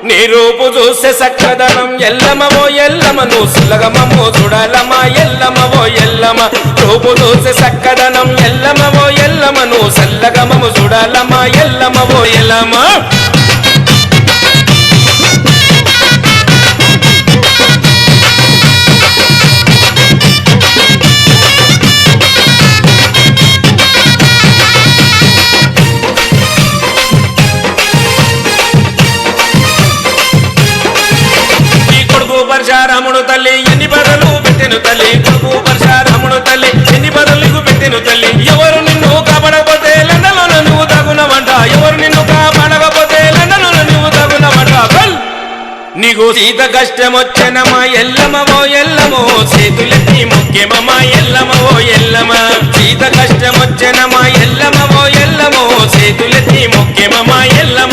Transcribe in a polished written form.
నీ రూపు చూసే సక్కదనం ఎల్లమవో ఎల్లమ నువ్వు సులగమమో చూడాలమా ఎల్లమవో ఎల్లమ రూపు చూసే సక్కదనం ఎల్లమవో ఎల్లమ నువ్వు సల్లగమము చూడాలమా ఎల్లమవో ఎల్లమ పరశురాముడు తల్లి ఎన్ని బదులు పెట్టెను తల్లి కొడుకు పరశురాముడు తల్లి ఎన్ని బదులకు పెట్టెను తల్లి ఎవరు నిన్ను కాపాడకపోతే లండలో నువ్వు తగునవంట ఎవరు నిన్ను కాపాడకపోతే లండలో నువ్వు తగునవంట నీకు సీత కష్టం వచ్చనమా ఎల్లమవో ఎల్లమో చేతులెత్తి ముఖ్యమమ్మా ఎల్లమవో ఎల్లమ సీత కష్టం వచ్చనమా ఎల్లమవో ఎల్లమో చేతులెత్తి ముఖ్యమమ్మా ఎల్లమ